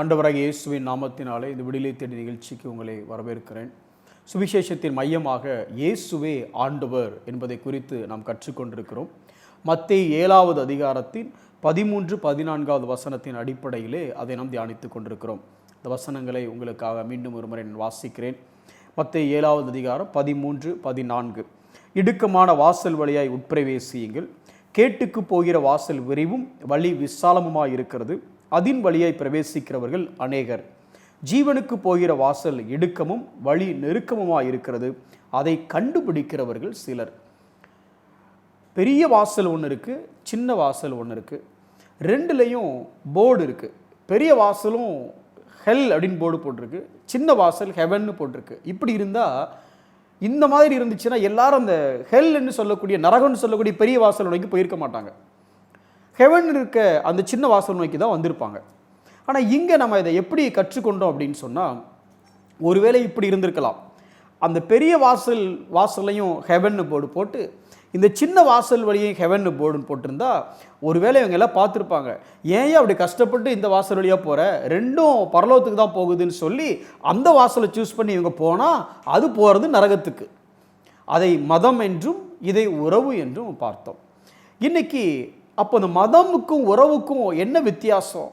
ஆண்டவராகிய இயேசுவின் நாமத்தினாலே இந்த விடுதலை தேடி நிகழ்ச்சிக்கு உங்களை வரவேற்கிறேன். சுவிசேஷத்தின் மையமாக இயேசுவே ஆண்டவர் என்பதை குறித்து நாம் கற்றுக்கொண்டிருக்கிறோம். மத்தேயு 7வது அதிகாரத்தின் 13-14வது வசனத்தின் அடிப்படையிலே அதை நாம் தியானித்து கொண்டிருக்கிறோம். இந்த வசனங்களை உங்களுக்காக மீண்டும் ஒரு முறை நான் வாசிக்கிறேன். மத்தேயு 7வது அதிகாரம் 13-14. இடுக்கமான வாசல் வழியாய் உட்பிரவேசியுங்கள், கேட்டுக்கு போகிற வாசல் விரிவும் வழி விசாலமுமாய் இருக்கிறது, அதின் வழியாய் பிரவேசிக்கிறவர்கள் அநேகர். ஜீவனுக்கு போகிற வாசல் இடுக்கமும் வழி நெருக்கமுமாய் இருக்கிறது, அதை கண்டுபிடிக்கிறவர்கள் சிலர். பெரிய வாசல் ஒன்று இருக்குது, சின்ன வாசல் ஒன்று இருக்குது. ரெண்டுலேயும் போர்டு இருக்குது. பெரிய வாசலும் ஹெல் அப்படின்னு போர்டு போட்டிருக்கு, சின்ன வாசல் ஹெவன்னு போட்டிருக்கு. இப்படி இருந்தால், இந்த மாதிரி இருந்துச்சுன்னா எல்லாரும் அந்த ஹெல்ன்னு சொல்லக்கூடிய நரகம்னு சொல்லக்கூடிய பெரிய வாசல் நோக்கி போயிருக்க மாட்டாங்க. ஹெவன் இருக்க அந்த சின்ன வாசல் நோக்கி தான் வந்திருப்பாங்க. ஆனால் இங்கே நம்ம இதை எப்படி கற்றுக்கொண்டோம் அப்படின்னு சொன்னால், ஒருவேளை இப்படி இருந்திருக்கலாம். அந்த பெரிய வாசல்லையும் ஹெவன்னு போர்டு போட்டு, இந்த சின்ன வாசல் வழியும் ஹெவன்னு போர்டுன்னு போட்டிருந்தா, ஒருவேளை இவங்க எல்லாம் பார்த்துருப்பாங்க, ஏன் அப்படி கஷ்டப்பட்டு இந்த வாசல் வழியாக போகிற, ரெண்டும் பரலோகத்துக்கு தான் போகுதுன்னு சொல்லி அந்த வாசலை சூஸ் பண்ணி இவங்க போனால் அது போகிறது நரகத்துக்கு. அதை மதம் என்றும் இதை உறவு என்றும் பார்த்தோம். இன்னைக்கு அப்போ இந்த மதமுக்கும் உறவுக்கும் என்ன வித்தியாசம்?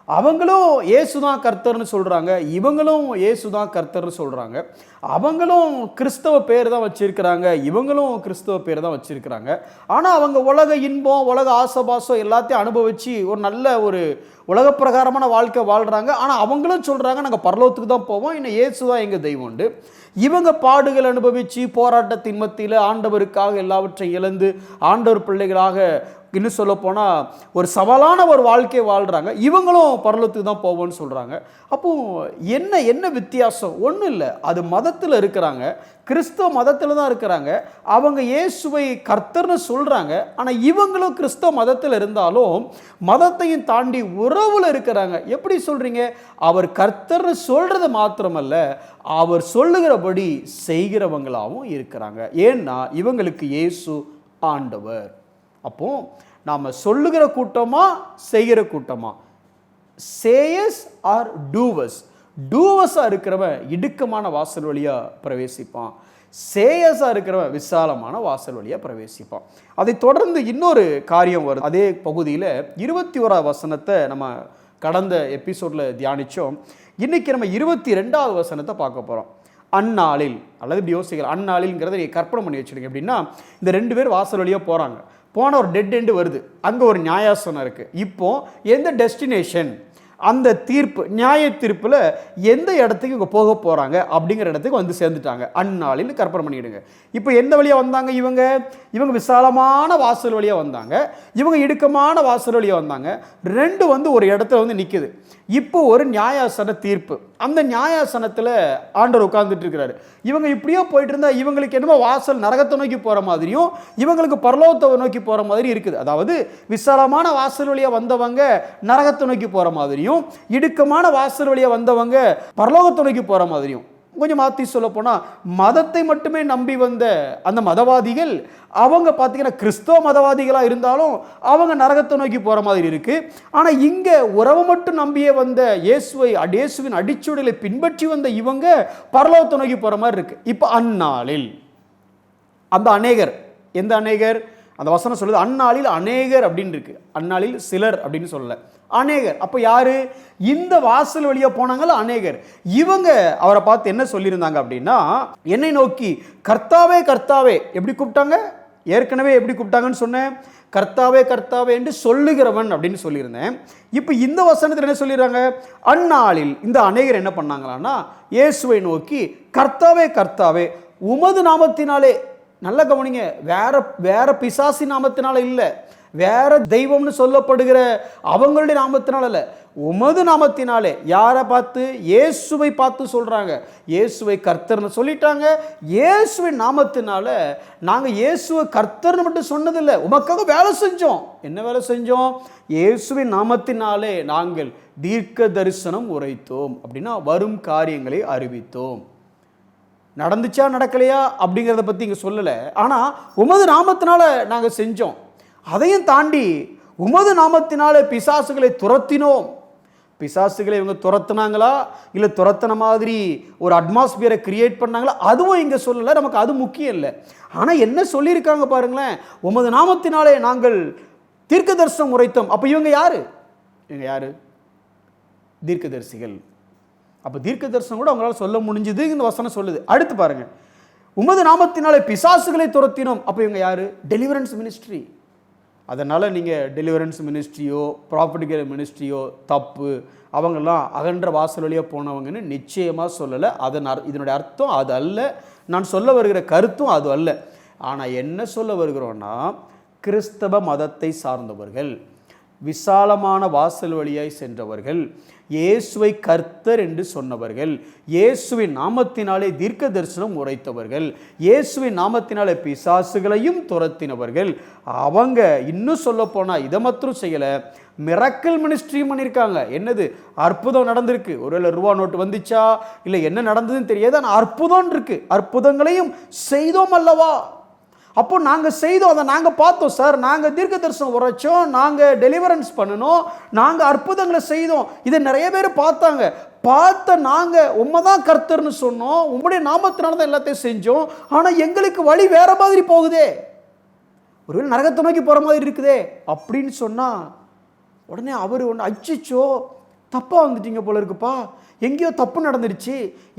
அவங்களும் இயேசுதான் கர்த்தர்னு சொல்கிறாங்க, இவங்களும் இயேசுதான் கர்த்தர்னு சொல்கிறாங்க. அவங்களும் கிறிஸ்தவ பேர் தான் வச்சுருக்கிறாங்க, இவங்களும் கிறிஸ்தவ பேர் தான் வச்சுருக்கிறாங்க. ஆனால் அவங்க உலக இன்பம், உலக ஆசபாசம் எல்லாத்தையும் அனுபவித்து ஒரு நல்ல ஒரு உலக பிரகாரமான வாழ்க்கை வாழ்கிறாங்க. ஆனால் அவங்களும் சொல்கிறாங்க, நாங்கள் பரலோகத்துக்கு தான் போவோம், இன்னும் இயேசுதான் எங்கள் தெய்வம்ண்டு. இவங்க பாடுகள் அனுபவித்து போராட்டத்தின் மத்தியில் ஆண்டவருக்காக எல்லாவற்றையும் இழந்து ஆண்டவர் பிள்ளைகளாக, இன்னும் சொல்ல போனால் ஒரு சவாலான ஒரு வாழ்க்கையை வாழ்கிறாங்க. இவங்களும் பரலோகத்துக்கு தான் போவோம்னு சொல்கிறாங்க. அப்போது என்ன வித்தியாசம்? ஒன்றும் இல்லை. அது மதத்தில் இருக்கிறாங்க, கிறிஸ்தவ மதத்தில் தான் இருக்கிறாங்க. அவங்க இயேசுவை கர்த்தர்னு சொல்கிறாங்க. ஆனால் இவங்களும் கிறிஸ்தவ மதத்தில் இருந்தாலும் மதத்தையும் தாண்டி உறவில் இருக்கிறாங்க. எப்படி சொல்கிறீங்க? அவர் கர்த்தர்னு சொல்கிறது மாத்திரமல்ல, அவர் சொல்லுகிறபடி செய்கிறவங்களாகவும் இருக்கிறாங்க. ஏன்னா இவங்களுக்கு இயேசு ஆண்டவர். அப்போ நாம் சொல்லுகிற கூட்டமா செய்கிற கூட்டமா? சேயஸ் ஆர் டூவர்ஸ்? டூவர்ஸாக இருக்கிறவன் இடுக்கமான வாசல் வழியாக பிரவேசிப்பான், சேயஸாக இருக்கிறவன் விசாலமான வாசல் வழியாக பிரவேசிப்பான். அதை தொடர்ந்து இன்னொரு காரியம் வருது. அதே பகுதியில் 21வது வசனத்தை நம்ம கடந்த எபிசோடில் தியானித்தோம். இன்றைக்கி நம்ம 22வது வசனத்தை பார்க்க போகிறோம். அந்நாளில், அல்லது இப்படி யோசிக்கலாம், அந்நாளில்ங்கிறத நீங்கள் கற்பனை பண்ணி வச்சுடுங்க. எப்படின்னா, இந்த 2 பேர் வாசல் வழியாக போகிறாங்க, போன ஒரு டெட் எண்டு வருது, அங்கே ஒரு நியாயாசனம் இருக்குது. இப்போது எந்த டெஸ்டினேஷன், அந்த தீர்ப்பு, நியாய தீர்ப்பில் எந்த இடத்துக்கு இவங்க போக போகிறாங்க அப்படிங்கிற இடத்துக்கு வந்து சேர்ந்துட்டாங்க. அந்நாளில் கற்பனை பண்ணிவிடுங்க. இப்போ எந்த வழியாக வந்தாங்க? இவங்க விசாலமான வாசல் வழியாக வந்தாங்க, இவங்க இடுக்கமான வாசல் வழியாக வந்தாங்க. ரெண்டு வந்து ஒரு இடத்துல வந்து நிற்குது. இப்போ ஒரு நியாயாசன தீர்ப்பு. அந்த நியாயாசனத்தில் ஆண்டவர் உட்கார்ந்துட்டு இருக்கிறாரு. இவங்க இப்படியோ போயிட்டு இருந்தால் இவங்களுக்கு என்னமோ வாசல் நரகத்தை நோக்கி போகிற மாதிரியும் இவங்களுக்கு பரலோகத்தை நோக்கி போகிற மாதிரி இருக்குது. அதாவது விசாலமான வாசல் வழியாக வந்தவங்க நரகத்தை நோக்கி போகிற மாதிரியும், இடுக்கமான வாசல் வழியாக வந்தவங்க பரலோகத்தை நோக்கி போகிற மாதிரியும். கொஞ்சம் மாற்றி சொல்ல போனால், மதத்தை மட்டுமே நம்பி வந்த அந்த மதவாதிகள், அவங்க பார்த்தீங்கன்னா கிறிஸ்தவ மதவாதிகளாக இருந்தாலும் அவங்க நரகத்தை நோக்கி போகிற மாதிரி இருக்குது. ஆனால் இங்கே உறவை மட்டும் நம்பியே வந்த இயேசுவின் அடிச்சுவடுகளை பின்பற்றி வந்த இவங்க பரலோகத்தை நோக்கி போகிற மாதிரி இருக்குது. இப்போ அந்நாளில் அந்த அநேகர், எந்த அநேகர்? அந்த வசனம் சொல்லுது அந்நாளில் அநேகர் அப்படின்னு இருக்கு. அந்நாளில் சிலர் அப்படின்னு சொல்லலை, அநேகர். அப்போ யாரு? இந்த வாசல் வழியாக போனாங்கள அநேகர். இவங்க அவரை பார்த்து என்ன சொல்லியிருந்தாங்க அப்படின்னா, என்னை நோக்கி கர்த்தாவே கர்த்தாவே, எப்படி கூப்பிட்டாங்க? ஏற்கனவே எப்படி கூப்பிட்டாங்கன்னு சொன்னேன், கர்த்தாவே கர்த்தாவே என்று சொல்லுகிறவன் அப்படின்னு சொல்லியிருந்தேன். இப்போ இந்த வசனத்தில் என்ன சொல்லிடுறாங்க? அந்நாளில் இந்த அநேகர் என்ன பண்ணாங்களான்னா, இயேசுவை நோக்கி கர்த்தாவே கர்த்தாவே உமது நாமத்தினாலே. நல்ல கவனிங்க, வேற பிசாசி நாமத்தினால இல்லை, வேற தெய்வம்னு சொல்லப்படுகிற அவங்களுடைய நாமத்தினால இல்லை, உமது நாமத்தினாலே. யாரை பார்த்து? இயேசுவை பார்த்து சொல்கிறாங்க. இயேசுவை கர்த்தர்னு சொல்லிட்டாங்க. இயேசுவின் நாமத்தினால நாங்கள் இயேசுவை கர்த்தர்னு மட்டும் சொன்னதில்லை, உமக்காக வேலை செஞ்சோம். என்ன வேலை செஞ்சோம்? இயேசுவின் நாமத்தினாலே நாங்கள் தீர்க்க தரிசனம் உரைத்தோம். அப்படின்னா வரும் காரியங்களை அறிவித்தோம். நடந்துச்சா நடக்கலையா அப்படிங்கிறத பற்றி இங்கே சொல்லலை. ஆனால் உமது நாமத்தினால நாங்கள் செஞ்சோம். அதையும் தாண்டி உமது நாமத்தினாலே பிசாசுகளை துரத்தினோம். பிசாசுகளை இவங்க துரத்துனாங்களா, இல்லை துரத்துன மாதிரி ஒரு அட்மாஸ்பியரை கிரியேட் பண்ணாங்களா, அதுவும் இங்கே சொல்லலை. நமக்கு அது முக்கியம் இல்லை. ஆனால் என்ன சொல்லியிருக்காங்க பாருங்களேன், உமது நாமத்தினாலே நாங்கள் தீர்க்க தரிசனம் உரைத்தோம். அப்போ இவங்க யாரு? இவங்க யாரு? தீர்க்கதரிசிகள். அப்போ தீர்க்க தரிசனம் கூட அவங்களால சொல்ல முடிஞ்சது, இந்த வசனம் சொல்லுது. அடுத்து பாருங்க, உமது நாமத்தினாலே பிசாசுகளை துரத்தினோம். அப்போ இவங்க யாரு? Deliverance ministry. அதனால் நீங்கள் டெலிவரன்ஸ் மினிஸ்ட்ரியோ ப்ராப்பர்ட்டிகல் மினிஸ்ட்ரியோ தப்பு, அவங்கெல்லாம் அகன்ற வாசல் வழியாக போனவங்கன்னு நிச்சயமாக சொல்லலை. இதனுடைய அர்த்தம் அது அல்ல. நான் சொல்ல வருகிற கருத்தும் அது அல்ல. ஆனால் என்ன சொல்ல வருகிறோன்னா, கிறிஸ்தவ மதத்தை சார்ந்தவர்கள், விசாலமான வாசல் வழியாய் சென்றவர்கள், இயேசுவை கர்த்தர் என்று சொன்னவர்கள், இயேசுவின் நாமத்தினாலே தீர்க்க தரிசனம் உரைத்தவர்கள், இயேசுவின் நாமத்தினாலே பிசாசுகளையும் துரத்தினவர்கள், அவங்க இன்னும் சொல்ல போனால் இதை மாத்திரம் செய்யலை, மிரக்கல் மினிஸ்ட்ரியும் பண்ணியிருக்காங்க. என்னது? அற்புதம் நடந்திருக்கு. ஒருவேளை ரூபா நோட்டு வந்துச்சா இல்லை என்ன நடந்ததுன்னு தெரியாது, ஆனால் அற்புதம் இருக்கு. அற்புதங்களையும் செய்தோம் அல்லவா? அப்போ நாங்கள் செய்தோம், அதை நாங்கள் பார்த்தோம் சார், நாங்கள் தீர்க்க தரிசனம் உரைச்சோம், நாங்கள் டெலிவரன்ஸ் பண்ணணும், நாங்கள் அற்புதங்களை செய்தோம், இதை நிறைய பேர் பார்த்தாங்க. பார்த்த நாங்கள் உண்மைதான் கர்த்தர்னு சொன்னோம், உங்களுடைய நாமத்தினால தான் எல்லாத்தையும் செஞ்சோம். ஆனால் எங்களுக்கு வழி வேற மாதிரி போகுதே, ஒருவேளை நரகத்தை நோக்கி போகிற மாதிரி இருக்குதே அப்படின்னு சொன்னால் உடனே அவர் ஒன்று, அச்சிச்சோ தப்பாக வந்துட்டீங்க போல இருக்குப்பா, எங்கேயோ தப்பு நடந்துருச்சு,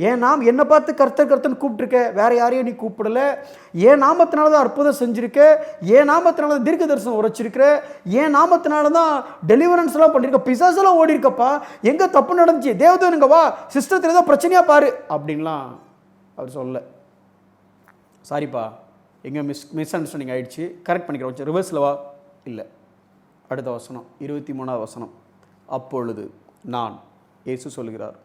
ஏன் நாம் என்னை பார்த்து கர்த்தர் கர்த்தன்னு கூப்பிட்டுருக்க, வேற யாரையும் நீ கூப்பிடல, ஏன் நாமத்தினால தான் அற்புதம் செஞ்சுருக்க, ஏன் நாமத்தினால தான் தீர்க்க தரிசனம் உரைச்சிருக்கிற, ஏன் நாமத்தினால தான் டெலிவரன்ஸ் எல்லாம் பண்ணியிருக்க, பிசாசெல்லாம் ஓடி இருக்கப்பா, எங்கே தப்பு நடந்துச்சு, தேவதேவனுங்க வா, சிஸ்டத்தில் ஏதோ பிரச்சனையாக பாரு அப்படின்லாம் அவர் சொல்ல. சாரிப்பா, எங்கே மிஸ் அண்டர்ஸ்டாண்டிங் ஆகிடுச்சு, கரெக்ட் பண்ணிக்கிறோம், ரிவர்ஸில் வா. இல்லை, அடுத்த வசனம் 23வது வசனம். அப்பொழுது நான், இயேசு சொல்கிறார்,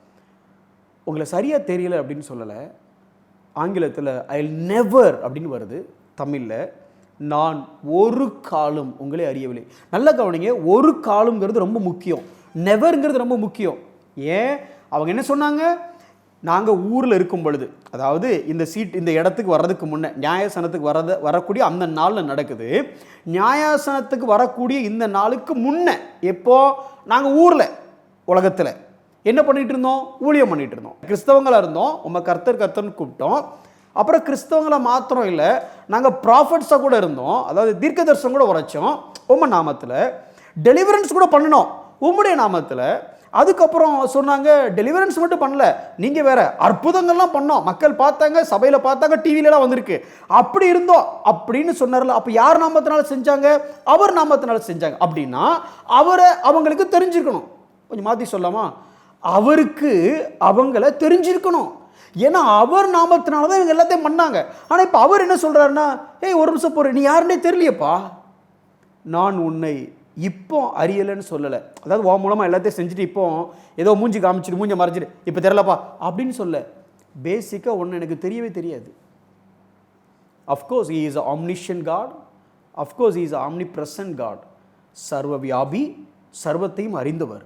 உங்களை சரியாக தெரியல அப்படின்னு சொல்லலை, ஆங்கிலத்தில் ஐ நெவர் அப்படின்னு வருது, தமிழில் நான் ஒரு காலம் உங்களை அறியவில்லை. நல்லா கவனிங்க, ஒரு காலம்ங்கிறது ரொம்ப முக்கியம், நெவருங்கிறது ரொம்ப முக்கியம். ஏன்? அவங்க என்ன சொன்னாங்க, நாங்கள் ஊரில் இருக்கும் பொழுது, அதாவது இந்த இடத்துக்கு வர்றதுக்கு முன்னே, நியாயாசனத்துக்கு வரக்கூடிய அந்த நாளில் நடக்குது. நியாயாசனத்துக்கு வரக்கூடிய இந்த நாளுக்கு முன்னே, எப்போ நாங்கள் ஊரில் உலகத்தில் என்ன பண்ணிட்டு இருந்தோம்? ஊழியம் பண்ணிட்டு இருந்தோம். கிறிஸ்தவங்களாக இருந்தோம், உங்கள் கர்த்தர்னு கூப்பிட்டோம். அப்புறம் கிறிஸ்தவங்களை மாத்திரம் இல்லை, நாங்கள் ப்ராஃபட்ஸாக கூட இருந்தோம், அதாவது தீர்க்க தரிசனம் கூட உரைச்சோம் உங்கள் நாமத்தில், டெலிவரன்ஸ் கூட பண்ணினோம் உம்முடைய நாமத்தில். அதுக்கப்புறம் சொன்னாங்க, டெலிவரன்ஸ் மட்டும் பண்ணல, நீங்கள் வேற அற்புதங்கள்லாம் பண்ணோம், மக்கள் பார்த்தாங்க, சபையில் பார்த்தாங்க, டிவிலலாம் வந்திருக்கு, அப்படி இருந்தோம் அப்படின்னு சொன்னார்ல. அப்போ யார் நாமத்தினால செஞ்சாங்க? அவர் நாமத்தினால செஞ்சாங்க. அப்படின்னா அவரை அவங்களுக்கு தெரிஞ்சிருக்கணும். கொஞ்சம் மாற்றி சொல்லாமா, அவருக்கு அவங்கள தெரிஞ்சிருக்கணும். ஏன்னா அவர் நாமத்தினால தான் இவங்க எல்லாத்தையும் பண்ணாங்க. ஆனால் இப்போ அவர் என்ன சொல்கிறாருன்னா, ஏய் ஒரு நிமிஷம் போகிற, நீ யாருன்னே தெரியலையப்பா, நான் உன்னை இப்போ அறியலைன்னு சொல்லலை. அதாவது உன் மூலமாக எல்லாத்தையும் செஞ்சுட்டு இப்போ ஏதோ மூஞ்சி காமிச்சிட்டு மூஞ்சை மறைச்சிட்டு இப்போ தெரியலப்பா அப்படின்னு சொல்ல. பேசிக்காக ஒன்று எனக்கு தெரியவே தெரியாது. Of course he is a omniscient God, of course he is a omnipresent God, சர்வ வியாபி, சர்வத்தையும் அறிந்தவர்,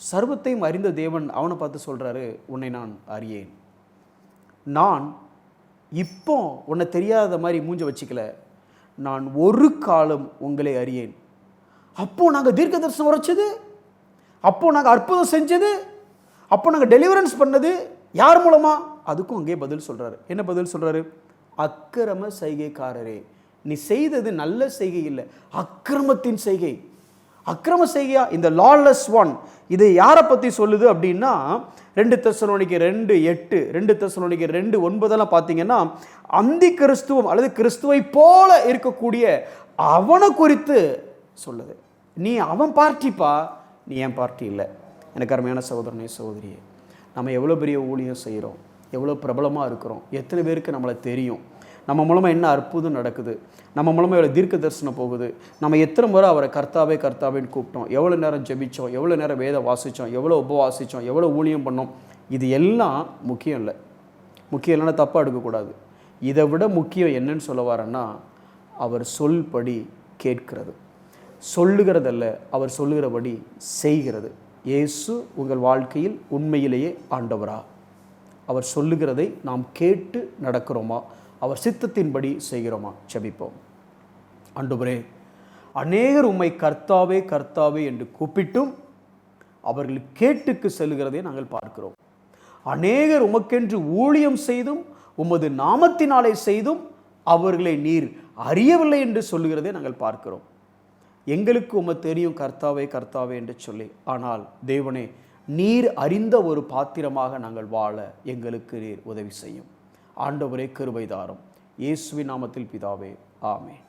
சர்வத்தையும் அறிந்த தேவன் அவனை பார்த்து சொல்கிறாரு, உன்னை நான் அறியேன். நான் இப்போ உன்னை தெரியாத மாதிரி மூஞ்ச வச்சுக்கல, நான் ஒரு காலம் உங்களை அறியேன். அப்போது நாங்கள் தீர்க்க தரிசனம் உரைச்சது, அப்போது நாங்கள் அற்புதம் செஞ்சது, அப்போ நாங்கள் டெலிவரன்ஸ் பண்ணது யார் மூலமாக? அதுக்கும் அங்கே பதில் சொல்கிறாரு. என்ன பதில் சொல்கிறாரு? அக்கிரம செய்கைக்காரரே, நீ செய்தது நல்ல செய்கை இல்லை, அக்கிரமத்தின் செய்கை. அக்கிரம செய்கையா? இந்த லாலெஸ் ஒன், இது யாரை பற்றி சொல்லுது அப்படின்னா 2 தெசலோனிக்கர் 2:8, 2 தெசலோனிக்கர் 2:9 பார்த்தீங்கன்னா, அந்தி கிறிஸ்துவம் அல்லது கிறிஸ்துவை போல இருக்கக்கூடிய அவனை குறித்து சொல்லுது. நீ அவன் பார்ட்டிப்பா, நீ என் பார்ட்டி இல்லை. எனக்கு அருமையான சகோதரனே சகோதரியே, நம்ம எவ்வளோ பெரிய ஊழியம் செய்கிறோம், எவ்வளோ பிரபலமாக இருக்கிறோம், எத்தனை பேருக்கு நம்மளை தெரியும், நம்ம மூலமாக என்ன அற்புதம் நடக்குது, நம்ம மூலமாக எவ்வளோ தீர்க்க தரிசனம் போகுது, நம்ம எத்தனை முறை அவரை கர்த்தாவே கர்த்தாவேன்னு கூப்பிட்டோம், எவ்வளோ நேரம் ஜெபித்தோம், எவ்வளோ நேரம் வேத வாசித்தோம், எவ்வளோ உபவாசித்தோம், எவ்வளோ ஊழியம் பண்ணோம். இது எல்லாம் முக்கியம் இல்லை, முக்கியம் இல்லைன்னா தப்பாக எடுக்கக்கூடாது. இதை விட முக்கியம் என்னன்னு சொல்ல வரேன்னா, அவர் சொல்படி கேட்கிறது, சொல்லுகிறதல்ல, அவர் சொல்லுகிறபடி செய்கிறது. இயேசு உங்கள் வாழ்க்கையில் உண்மையிலேயே ஆண்டவரா? அவர் சொல்லுகிறதை நாம் கேட்டு நடக்கிறோமா? அவர் சித்தத்தின்படி செய்கிறோமா? ஜெபிப்போம். ஆண்டவரே, அநேகர் உம்மை கர்த்தாவே கர்த்தாவே என்று கூப்பிட்டும் அவர்கள் கேட்டுக்கு செல்கிறதை நாங்கள் பார்க்கிறோம். அநேகர் உமக்கென்று ஊழியம் செய்தும் உமது நாமத்தினாலே செய்தும் அவர்களை நீர் அறியவில்லை என்று சொல்லுகிறதை நாங்கள் பார்க்கிறோம். எங்களுக்கு உமக்கு தெரியும் கர்த்தாவே கர்த்தாவே என்று சொல்லி, ஆனால் தேவனே, நீர் அறிந்த ஒரு பாத்திரமாக நாங்கள் வாழ எங்களுக்கு நீர் உதவி செய்யும். ஆண்டவரே, கிருபை தாரும். இயேசுவின் நாமத்தில் பிதாவே, ஆமென்.